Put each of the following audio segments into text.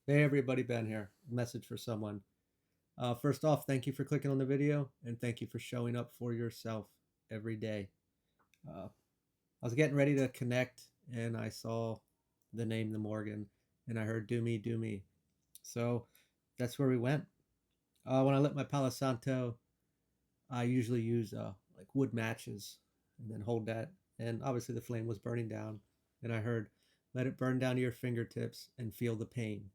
Hey everybody, Ben here. Message for someone. First off, thank you for clicking on the video and thank you for showing up for yourself every day. I was getting ready to connect and I saw the name The Morgan and I heard Do Me, Do Me. So that's where we went. When I lit my Palo Santo, I usually use like wood matches and then hold that. And obviously the flame was burning down and I heard, let it burn down to your fingertips and feel the pain,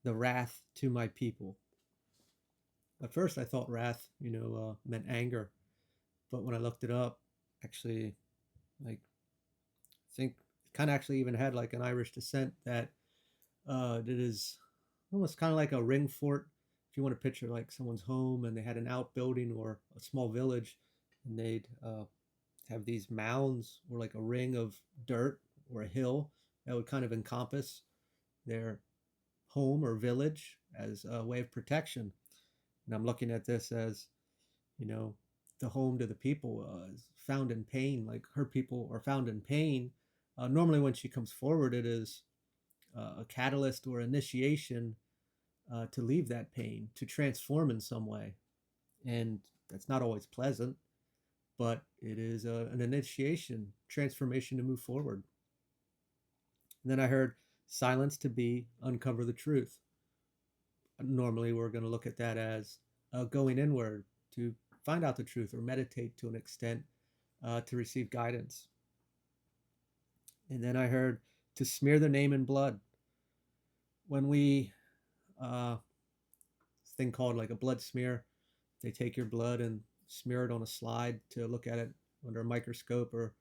the wrath to my people. At first, I thought wrath, meant anger, but when I looked it up, actually, like, I think it kind of actually even had like an Irish descent that it is almost kind of like a ring fort. If you want to picture like someone's home and they had an outbuilding or a small village, and they'd have these mounds or like a ring of dirt or a hill that would kind of encompass their home or village as a way of protection. And I'm looking at this as you know, the home to the people is found in pain, like her people are found in pain. Normally, when she comes forward, it is a catalyst or initiation to leave that pain, to transform in some way. And that's not always pleasant, but it is an initiation, transformation to move forward. And then I heard silence to be, uncover the truth. Normally, we're going to look at that as going inward to find out the truth or meditate to an extent to receive guidance. And then I heard to smear the name in blood. When we, thing called like a blood smear, they take your blood and smear it on a slide to look at it under a microscope or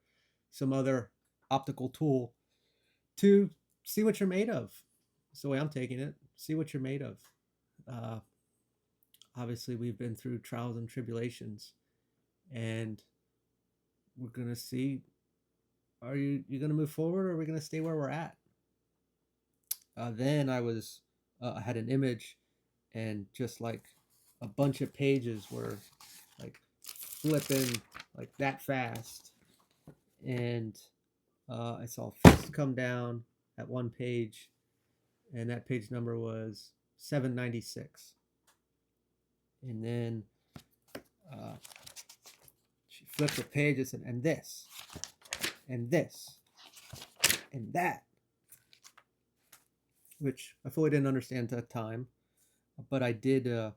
some other optical tool to see what you're made of. That's the way I'm taking it. See what you're made of. Uh, Obviously, we've been through trials and tribulations, and we're gonna see: are you gonna move forward, or are we gonna stay where we're at? Then I had an image, and just like a bunch of pages were like flipping like that fast, and I saw fists come down at one page, and that page number was 796. And then uh, she flipped the page and said, and this, and this, and that, which I fully didn't understand at the time, but I did. I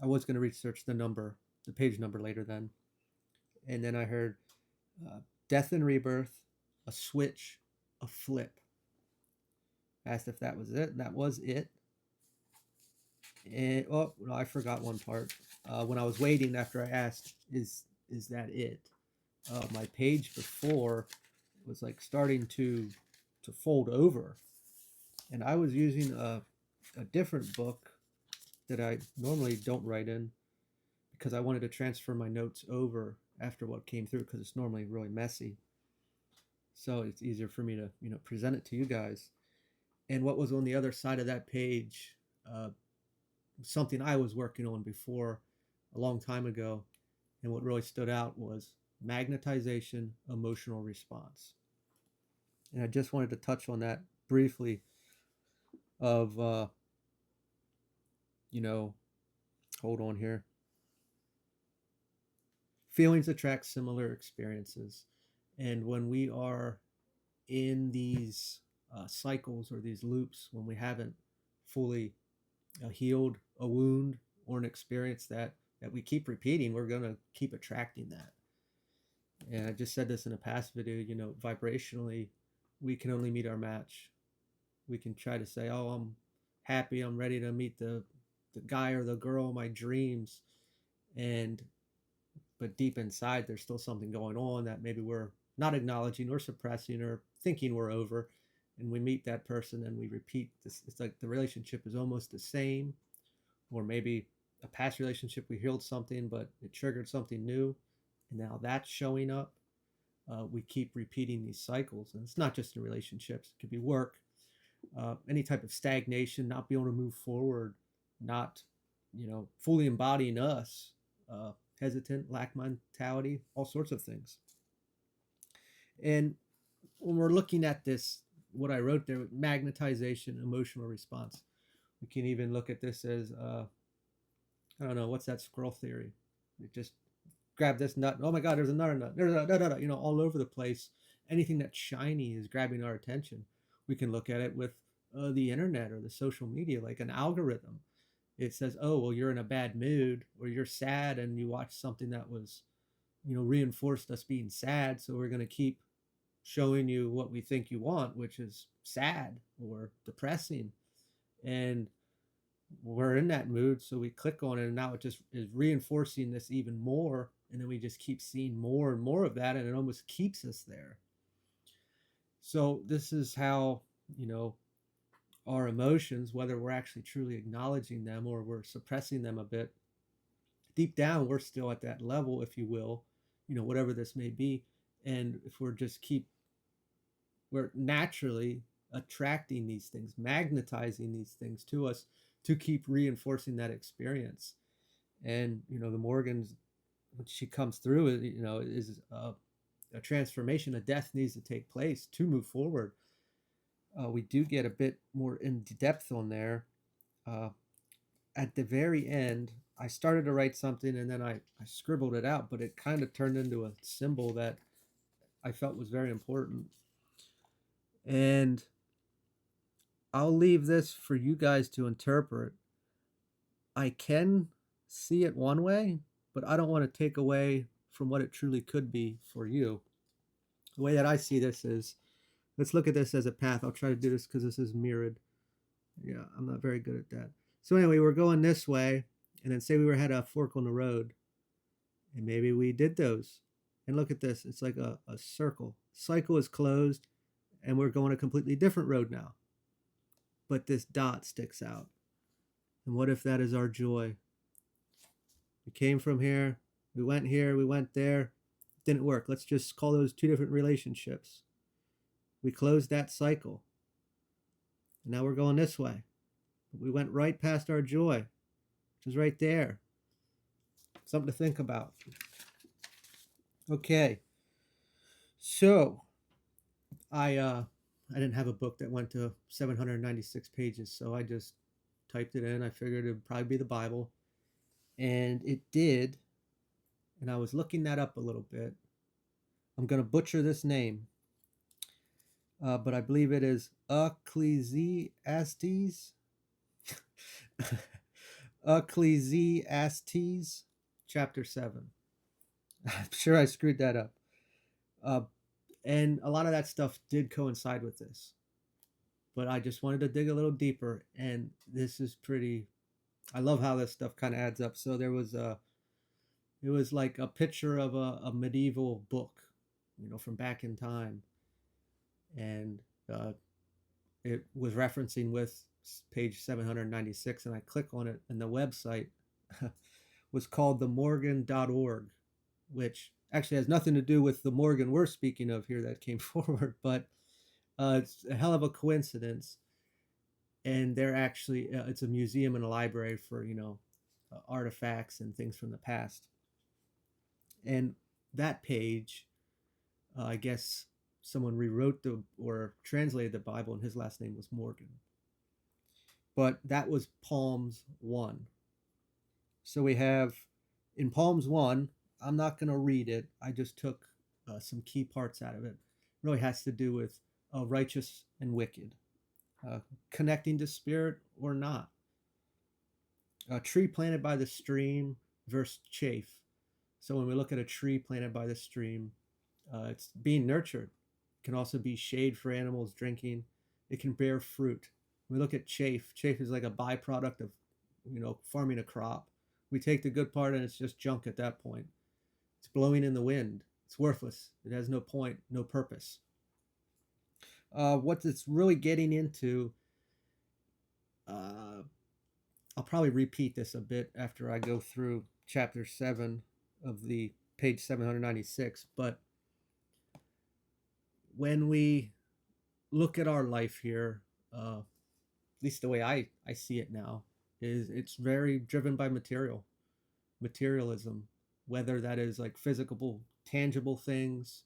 was going to research the number, the page number later then, and then I heard uh, death and rebirth, a switch, a flip. I asked if that was it, and that was it. And oh, no, I forgot one part. When I was waiting after I asked, is that it? My page before was like starting to fold over, and I was using a different book that I normally don't write in because I wanted to transfer my notes over after what came through because it's normally really messy. So it's easier for me to present it to you guys. And what was on the other side of that page, uh, something I was working on before a long time ago, and what really stood out was magnetization emotional response. And I just wanted to touch on that briefly of you know hold on here, feelings attract similar experiences. And when we are in these cycles or these loops, when we haven't fully healed a wound or an experience that we keep repeating, we're going to keep attracting that. And I just said this in a past video, vibrationally, we can only meet our match. We can try to say, oh, I'm happy, I'm ready to meet the guy or the girl of my dreams. And but deep inside there's still something going on that maybe we're not acknowledging or suppressing or thinking we're over. And we meet that person and we repeat this. It's like the relationship is almost the same, or maybe a past relationship we healed something but it triggered something new, and now that's showing up. We keep repeating these cycles, and it's not just in relationships. It could be work, any type of stagnation, not being able to move forward, not fully embodying us, hesitant, lack mentality, all sorts of things. And when we're looking at this what I wrote there, magnetization, emotional response. We can even look at this as, I don't know, what's that squirrel theory? You just grab this nut. Oh my God, there's another nut. There's another, all over the place. Anything that's shiny is grabbing our attention. We can look at it with the internet or the social media, like an algorithm. It says, oh, well, you're in a bad mood or you're sad and you watch something that was, reinforced us being sad. So we're going to keep showing you what we think you want, which is sad or depressing. And we're in that mood, so we click on it, and now it just is reinforcing this even more. And then we just keep seeing more and more of that, and it almost keeps us there. So this is how, our emotions, whether we're actually truly acknowledging them or we're suppressing them a bit, deep down, we're still at that level, if you will, whatever this may be. And if we're naturally attracting these things, magnetizing these things to us to keep reinforcing that experience. And, the Morgans, when she comes through, is a transformation, a death needs to take place to move forward. We do get a bit more in depth on there. At the very end, I started to write something and then I scribbled it out, but it kind of turned into a symbol that I felt was very important. And I'll leave this for you guys to interpret. I can see it one way, but I don't want to take away from what it truly could be for you. The way that I see this is, let's look at this as a path. I'll try to do this because this is mirrored. Yeah, I'm not very good at that. So anyway, we're going this way, and then say we had a fork on the road, and maybe we did those. And look at this. It's like a circle. Cycle is closed, and we're going a completely different road now. But this dot sticks out. And what if that is our joy? We came from here, we went there, it didn't work. Let's just call those two different relationships. We closed that cycle. And now we're going this way. We went right past our joy, which is right there. Something to think about. Okay. So I didn't have a book that went to 796 pages, so I just typed it in. I figured it would probably be the Bible. And it did. And I was looking that up a little bit. I'm going to butcher this name, but I believe it is Ecclesiastes. Ecclesiastes, chapter 7. I'm sure I screwed that up. And a lot of that stuff did coincide with this. But I just wanted to dig a little deeper. And this is I love how this stuff kind of adds up. So it was like a picture of a medieval book, from back in time. And it was referencing with page 796, and I click on it, and the website was called themorgan.org, which actually has nothing to do with the Morgan we're speaking of here that came forward, but it's a hell of a coincidence. And they're actually, it's a museum and a library for, artifacts and things from the past. And that page, I guess someone rewrote or translated the Bible, and his last name was Morgan. But that was Psalms 1. So we have in Psalms 1, I'm not going to read it. I just took some key parts out of it. It really has to do with righteous and wicked, connecting to spirit or not. A tree planted by the stream versus chaff. So when we look at a tree planted by the stream, it's being nurtured. It can also be shade for animals drinking. It can bear fruit. When we look at chaff, chaff is like a byproduct of, farming a crop. We take the good part and it's just junk at that point. It's blowing in the wind. It's worthless. It has no point, no purpose. What it's really getting into, I'll probably repeat this a bit after I go through chapter 7 of the page 796, but when we look at our life here, at least the way I see it now, is it's very driven by materialism, whether that is like physical, tangible things,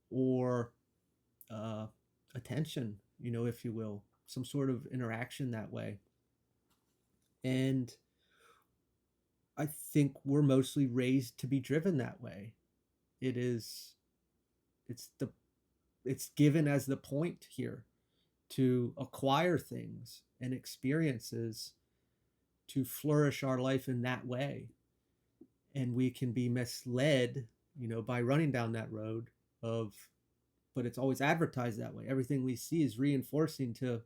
or attention, if you will, some sort of interaction that way. And I think we're mostly raised to be driven that way. It is, it's the, it's given as the point here to acquire things and experiences to flourish our life in that way. And we can be misled, by running down that road of, but it's always advertised that way. Everything we see is reinforcing to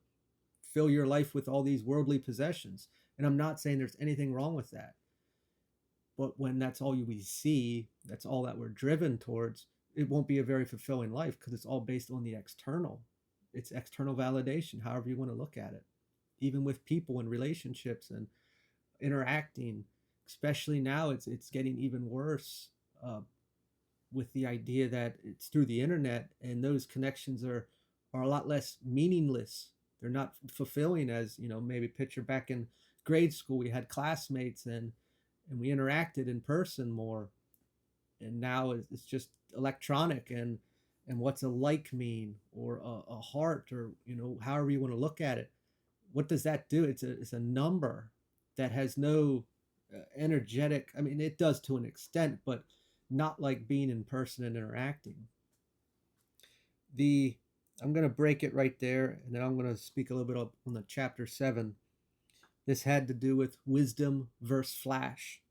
fill your life with all these worldly possessions. And I'm not saying there's anything wrong with that. But when that's all we see, that's all that we're driven towards, it won't be a very fulfilling life because it's all based on the external. It's external validation, however you want to look at it. Even with people and relationships and interacting, especially now, it's getting even worse with the idea that it's through the internet, and those connections are a lot less meaningless. They're not fulfilling as, maybe picture back in grade school, we had classmates and we interacted in person more. And now it's just electronic, and what's a like mean, or a heart, or however you want to look at it. What does that do? It's a number that has no energetic. I mean, it does to an extent, but not like being in person and interacting. I'm going to break it right there, and then I'm going to speak a little bit on the chapter 7. This had to do with wisdom versus flash.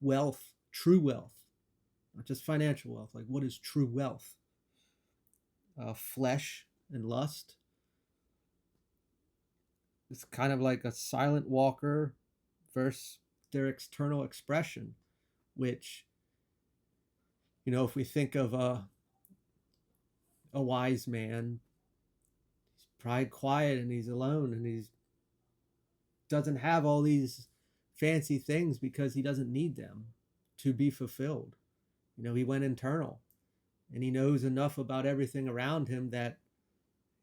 Wealth, true wealth, not just financial wealth. Like, what is true wealth? Flesh and lust. It's kind of like a silent walker versus their external expression, which, if we think of a wise man, he's probably quiet and he's alone and he's doesn't have all these fancy things because he doesn't need them to be fulfilled. He went internal, and he knows enough about everything around him that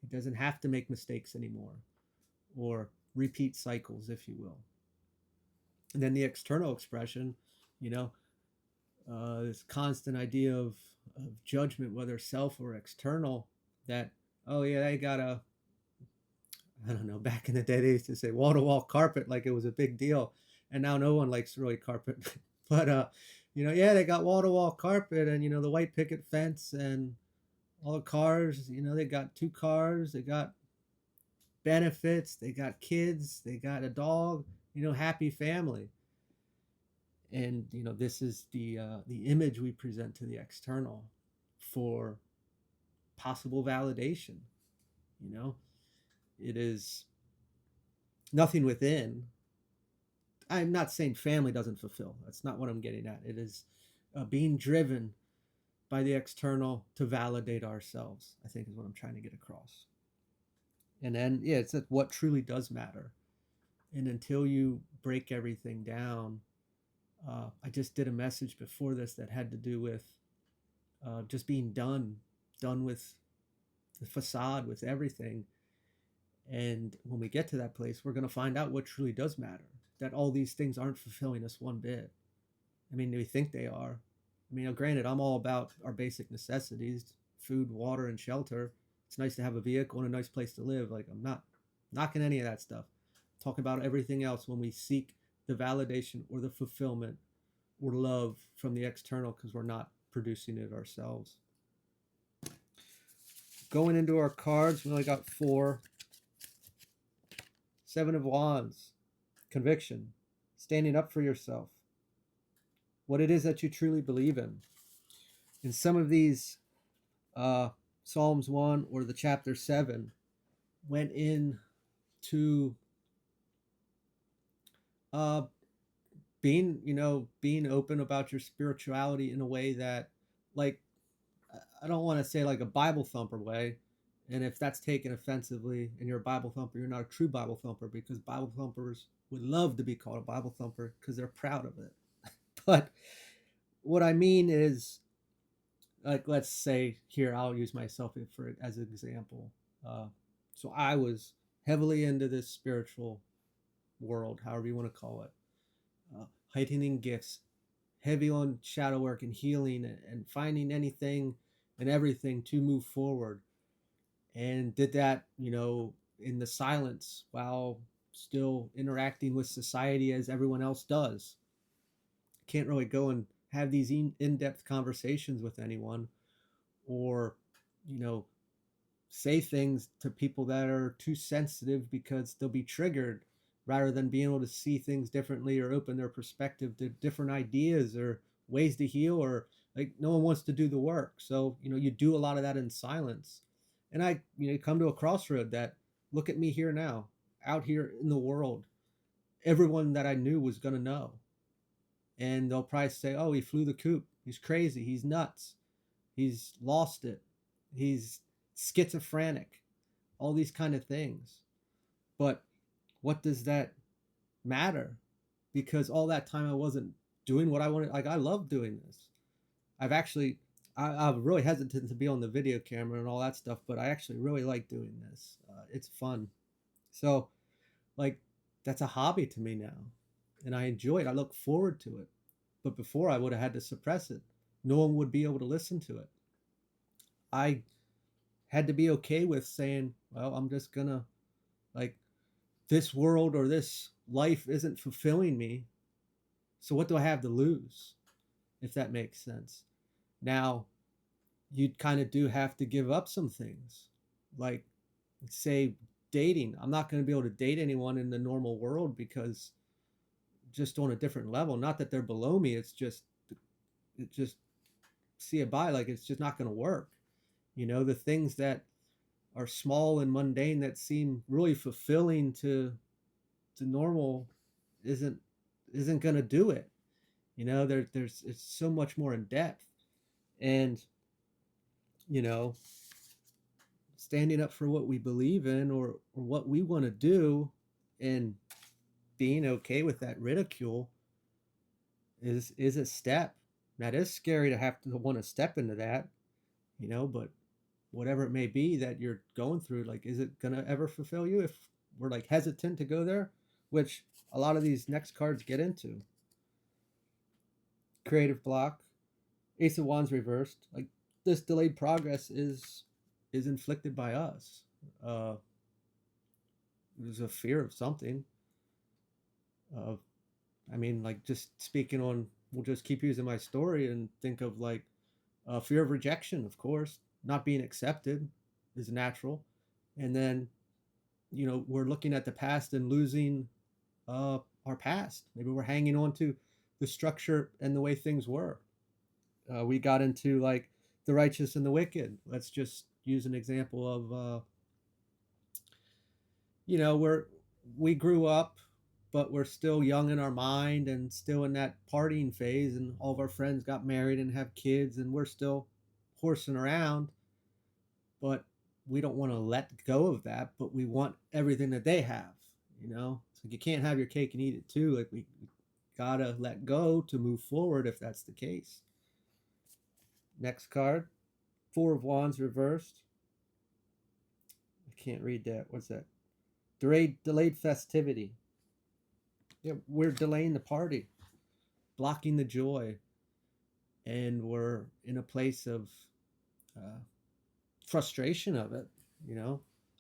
he doesn't have to make mistakes anymore, or repeat cycles, if you will. And then the external expression, this constant idea of judgment, whether self or external, that, oh yeah, they got I don't know, back in the day they used to say wall-to-wall carpet like it was a big deal, and now no one likes really carpet. But yeah, they got wall-to-wall carpet, and the white picket fence, and all the cars. They got 2 cars, they got benefits, they got kids, they got a dog. Happy family. And this is the image we present to the external for possible validation. It is nothing within. I'm not saying family doesn't fulfill. That's not what I'm getting at. It is being driven by the external to validate ourselves, I think, is what I'm trying to get across. And then, yeah, it's what truly does matter. And until you break everything down, I just did a message before this that had to do with just being done with the facade, with everything. And when we get to that place, we're going to find out what truly does matter, that all these things aren't fulfilling us one bit. I mean, we think they are. I mean, granted, I'm all about our basic necessities, food, water, and shelter. It's nice to have a vehicle and a nice place to live. Like, I'm not knocking any of that stuff. I'm talking about everything else when we seek the validation or the fulfillment or love from the external because we're not producing it ourselves. Going into our cards, we only got 4. 7 of Wands, conviction, standing up for yourself, what it is that you truly believe in. In some of these, Psalms 1 or the chapter 7 went in to being open about your spirituality in a way that, like, I don't want to say like a Bible thumper way. And if that's taken offensively and you're a Bible thumper, you're not a true Bible thumper, because Bible thumpers would love to be called a Bible thumper because they're proud of it. But what I mean is, like, let's say here, I'll use myself as an example. So I was heavily into this spiritual world, however you want to call it, heightening gifts, heavy on shadow work and healing, and finding anything and everything to move forward. and did that, in the silence while still interacting with society as everyone else does. Can't really go and have these in-depth conversations with anyone, or, you know, say things to people that are too sensitive because they'll be triggered, rather than being able to see things differently or open their perspective to different ideas or ways to heal. Or like, no one wants to do the work, so you do a lot of that in silence. And I come to a crossroad that, look at me here now, out here in the world. Everyone that I knew was going to know, and they'll probably say, oh, he flew the coop, he's crazy, he's nuts, he's lost it, he's schizophrenic, all these kind of things. But what does that matter? Because all that time I wasn't doing what I wanted. Like, I love doing this. I've actually, I'm really hesitant to be on the video camera and all that stuff, but I actually really like doing this. It's fun. So, like, that's a hobby to me now, and I enjoy it. I look forward to it. But before, I would have had to suppress it. No one would be able to listen to it. I had to be okay with saying, well, I'm just gonna, like, this world or this life isn't fulfilling me. So what do I have to lose? If that makes sense. Now, you kind of do have to give up some things. Like, say, dating. I'm not going to be able to date anyone in the normal world, because just on a different level. Not that they're below me. It just see it by, like, it's just not going to work. The things that are small and mundane that seem really fulfilling to normal isn't going to do it. There's it's so much more in depth. And you know standing up for what we believe in, or what we want to do, and being okay with that ridicule is a step. That is scary to have to want to step into that, but whatever it may be that you're going through, like, is it gonna ever fulfill you if we're like hesitant to go there? Which a lot of these next cards get into. Creative block, Ace of Wands reversed. Like, this delayed progress is inflicted by us. Uh, there's a fear of something. Uh, I mean, like, just speaking on, we'll just keep using my story and think of, like, fear of rejection, of course. Not being accepted is natural. And then, we're looking at the past and losing our past. Maybe we're hanging on to the structure and the way things were. We got into, like, the righteous and the wicked. Let's just use an example of, we grew up, but we're still young in our mind and still in that partying phase, and all of our friends got married and have kids, and we're still horsing around. But we don't want to let go of that, but we want everything that they have. So you can't have your cake and eat it too. Like, we gotta let go to move forward, if that's the case. Next card, Four of Wands reversed. I can't read that. What's that? Delayed festivity. Yeah, we're delaying the party, blocking the joy, and we're in a place of uh, frustration of it.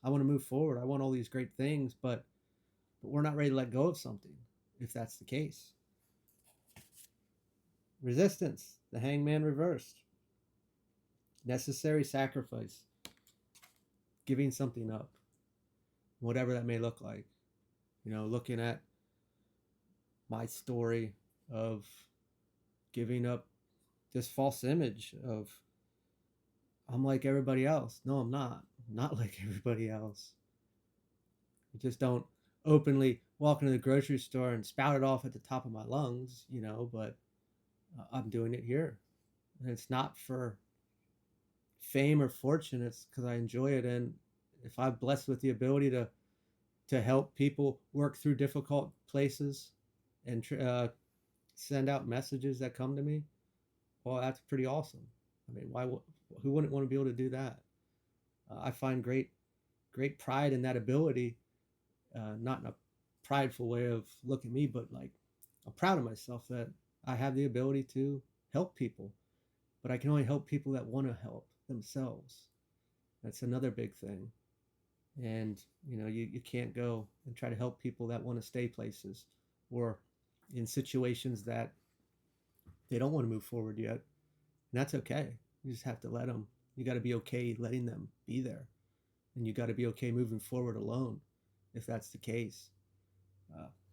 I want to move forward. I want all these great things, but we're not ready to let go of something, if that's the case. Resistance, the Hangman reversed. Necessary sacrifice, giving something up, whatever that may look like. Looking at my story of giving up this false image of, I'm like everybody else. No, I'm not. I'm not like everybody else. I just don't openly walk into the grocery store and spout it off at the top of my lungs, but I'm doing it here. And it's not for fame or fortune. It's because I enjoy it. And if I'm blessed with the ability to help people work through difficult places and send out messages that come to me, well, that's pretty awesome. I mean, who wouldn't want to be able to do that? I find great pride in that ability. Not in a prideful way of, look at me, but like, I'm proud of myself that I have the ability to help people. But I can only help people that want to help themselves. That's another big thing. And you can't go and try to help people that want to stay places, or in situations that they don't want to move forward yet. And that's okay. You just have to let them. You got to be okay letting them be there, and you got to be okay moving forward alone if that's the case.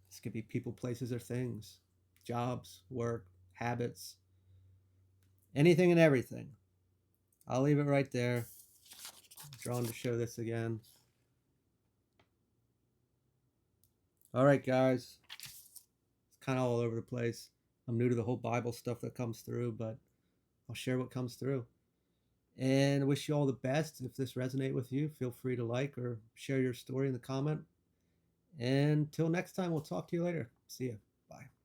This could be people, places, or things, jobs, work, habits, anything and everything. I'll leave it right there. I'm drawn to show this again. All right, guys. It's kind of all over the place. I'm new to the whole Bible stuff that comes through, but I'll share what comes through. And I wish you all the best. If this resonates with you, feel free to like or share your story in the comment. And until next time, we'll talk to you later. See ya. Bye.